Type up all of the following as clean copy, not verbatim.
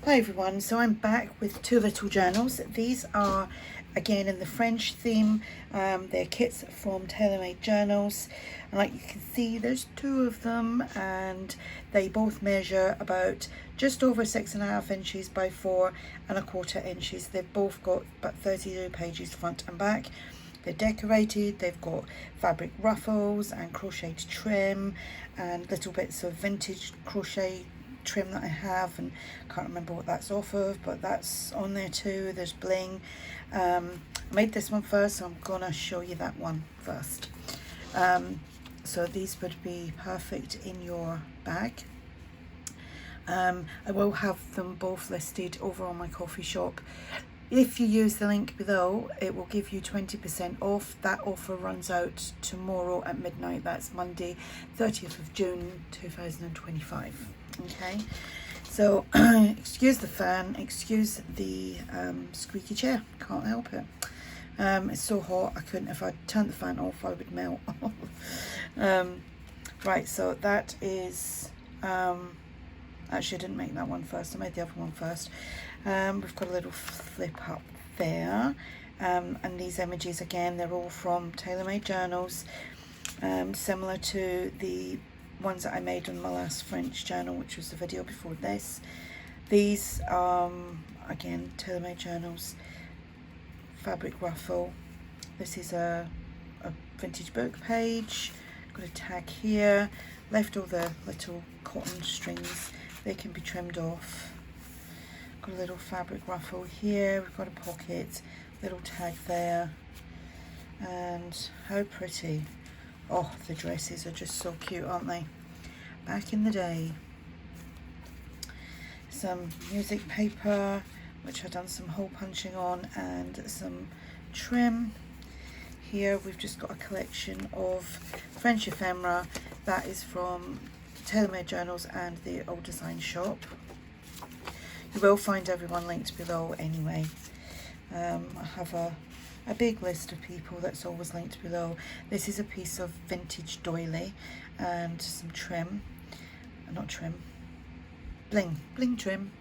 Hi everyone, so I'm back with two little journals. These are again in the French theme. They're kits from TaylorMade Journals, and like you can see there's two of them, and they both measure about just over 6.5 inches by 4.25 inches. They've both got about 32 pages front and back. They're decorated, they've got fabric ruffles and crocheted trim and little bits of vintage crochet trim that I have, and can't remember what that's off of, but that's on there too. There's bling. I made this one first, so I'm gonna show you that one first. So these would be perfect in your bag. I will have them both listed over on my coffee shop. If you use the link below, it will give you 20% off. That offer runs out tomorrow at midnight. That's Monday, 30th of June 2025. Okay, so excuse the fan, excuse the squeaky chair, can't help it. It's so hot, I couldn't, if I turned the fan off I would melt. Right, so that is actually I didn't make that one first, I made the other one first. We've got a little flip up there, and these images again, they're all from TaylorMade Journals, similar to the ones that I made on my last French journal, which was the video before this. These again, TaylorMade Journals, fabric ruffle. This is a vintage book page, got a tag here, left all the little cotton strings, they can be trimmed off. Got a little fabric ruffle here, we've got a pocket, little tag there, and how pretty. Oh, the dresses are just so cute, aren't they? Back in the day. Some music paper, which I've done some hole punching on, and some trim. Here we've just got a collection of French ephemera. That is from TaylorMade Journals and the Old Design Shop. You will find everyone linked below anyway. I have a big list of people that's always linked below. This is a piece of vintage doily and some trim, not trim, bling trim.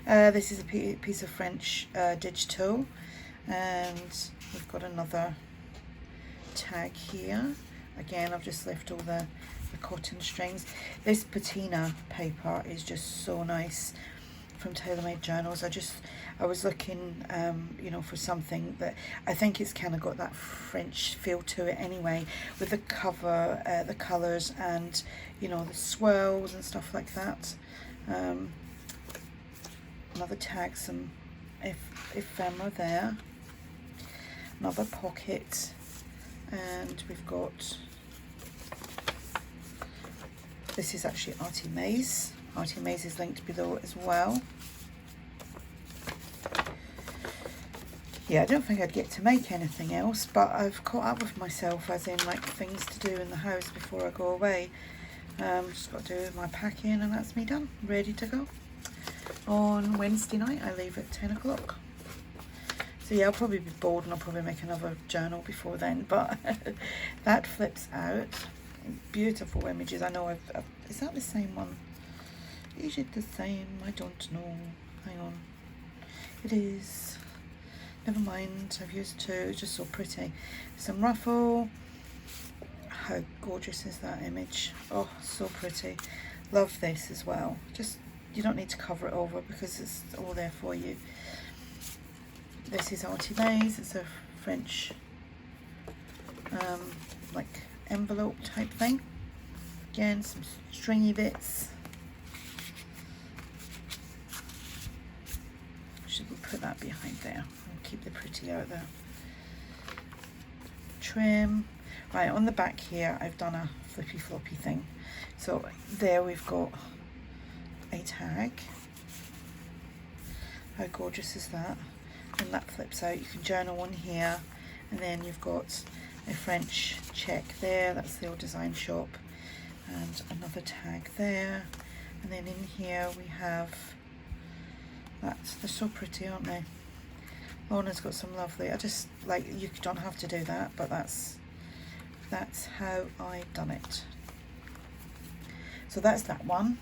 This is a piece of French digital, and we've got another tag here. Again, I've just left all the cotton strings. This patina paper is just so nice from TaylorMade Journals. I was looking you know, for something that I think it's kind of got that French feel to it anyway, with the cover, the colours, and you know, the swirls and stuff like that. Another tag, some ephemera there, another pocket, and we've got, this is actually Artymaze. Artymaze is linked below as well. Yeah, I don't think I'd get to make anything else, but I've caught up with myself, as in like things to do in the house before I go away. Just got to do my packing, and that's me done, ready to go. On Wednesday night I leave at 10 o'clock. So yeah, I'll probably be bored and I'll probably make another journal before then, but that flips out. Beautiful images. I know is that the same one? Is it the same? I don't know. Hang on. It is. Never mind. I've used two. It's just so pretty. Some ruffle. How gorgeous is that image? Oh, so pretty. Love this as well. Just, you don't need to cover it over because it's all there for you. This is Artymaze. It's a French like envelope type thing. Again, some stringy bits. Should we put that behind there and keep the pretty out there? Trim. Right, on the back here I've done a flippy floppy thing. So there we've got a tag. How gorgeous is that? And that flips out. You can journal on here, and then you've got a French check there, that's the Old Design Shop, and another tag there, and then in here we have that. They're so pretty, aren't they? Lorna's got some lovely, I just like, you don't have to do that, but that's how I've done it. So that's that one.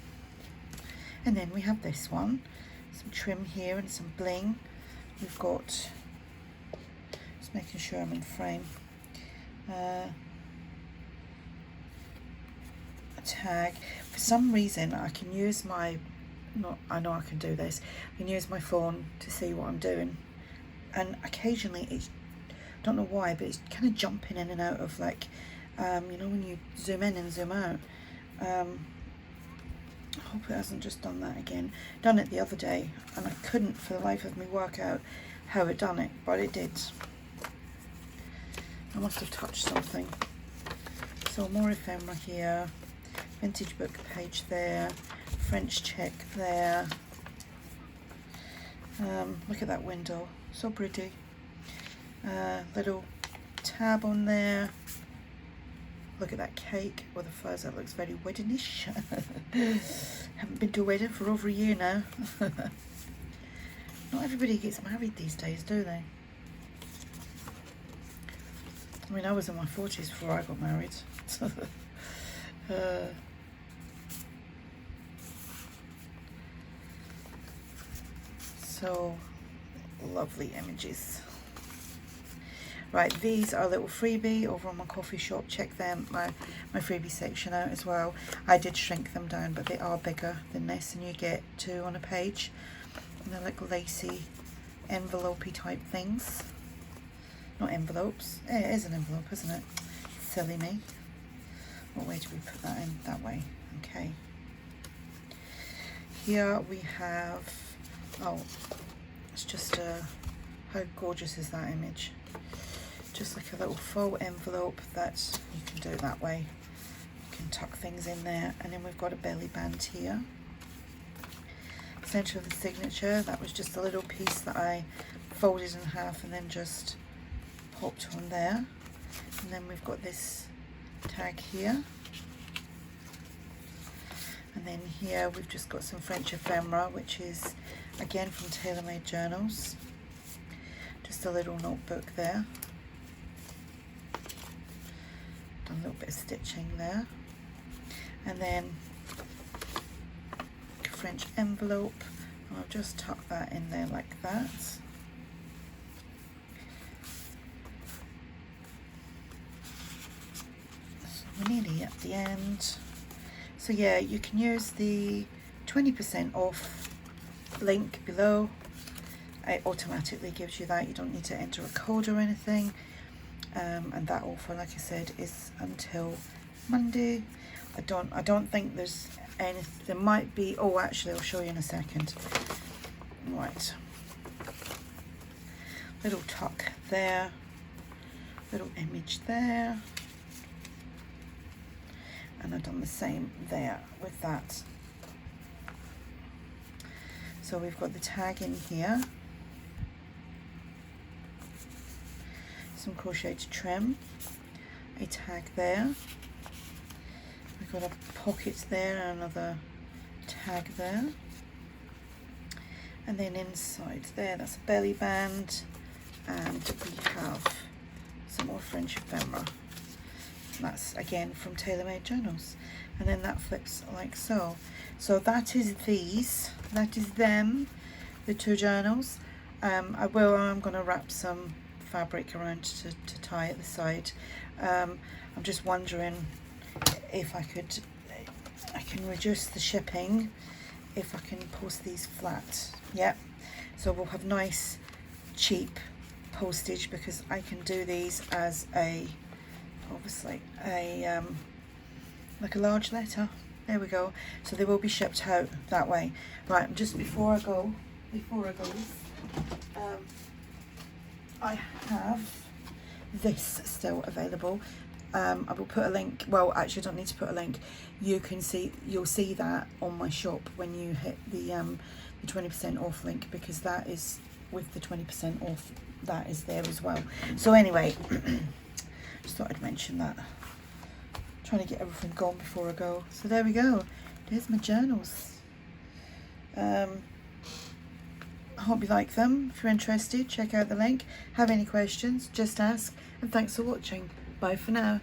And then we have this one. some trim here and some bling. We've got, just making sure I'm in frame, a tag. For some reason I can use my, I know I can do this, I can use my phone to see what I'm doing, and occasionally it's, don't know why, but it's kind of jumping in and out of, like, you know, when you zoom in and zoom out. I hope it hasn't just done that again. Done it the other day and I couldn't for the life of me work out how it done it, but it did. I must have touched something. So more ephemera here, vintage book page there, French check there. Look at that window, so pretty. Little tab on there. Look at that cake with the fuzz, that looks very weddingish. Haven't been to a wedding for over a year now. Not everybody gets married these days, do they? I mean, I was in my 40s before I got married. So lovely images. Right, these are a little freebie over on my coffee shop. Check them, my freebie section out as well. I did shrink them down, but they are bigger than this, and you get 2 on a page. And they're like lacy, envelope-y type things. Not envelopes. It is an envelope, isn't it? Silly me. What way do we put that in? That way. Okay. Here we have, oh, it's just a, how gorgeous is that image? Just like a little faux envelope that you can do that way. You can tuck things in there. And then we've got a belly band here. Centre of the signature, that was just a little piece that I folded in half and then just popped on there. And then we've got this tag here. And then here we've just got some French ephemera, which is again from TaylorMade Journals. Just a little notebook there. Done a little bit of stitching there. And then French envelope. I'll just tuck that in there like that. So we're nearly at the end. So yeah, you can use the 20% off link below. It automatically gives you that. You don't need to enter a code or anything. And that offer, like I said, is until Monday. I don't think there's anything. There might be. Oh, actually, I'll show you in a second. Right. Little tuck there. Little image there. And I've done the same there with that. So we've got the tag in here. Some crocheted trim, a tag there, we've got a pocket there and another tag there, and then inside there, that's a belly band, and we have some more French ephemera. That's again from TaylorMade Journals, and then that flips like so. So that is these, that is them, the 2 journals. I'm going to wrap some fabric around to tie at the side. I'm just wondering if I can reduce the shipping if I can post these flat. Yep. So we'll have nice cheap postage because I can do these as a, obviously a like a large letter. There we go. So they will be shipped out that way. Right, just before I go, I have this still available. I will put a link. Well, actually, I don't need to put a link. You can see, you'll see that on my shop when you hit the 20% off link, because that is with the 20% off. That is there as well. So anyway, just thought I'd mention that. Trying to get everything gone before I go. So there we go. There's my journals. I hope you like them. If you're interested, check out the link. Have any questions, just ask. And thanks for watching. Bye for now.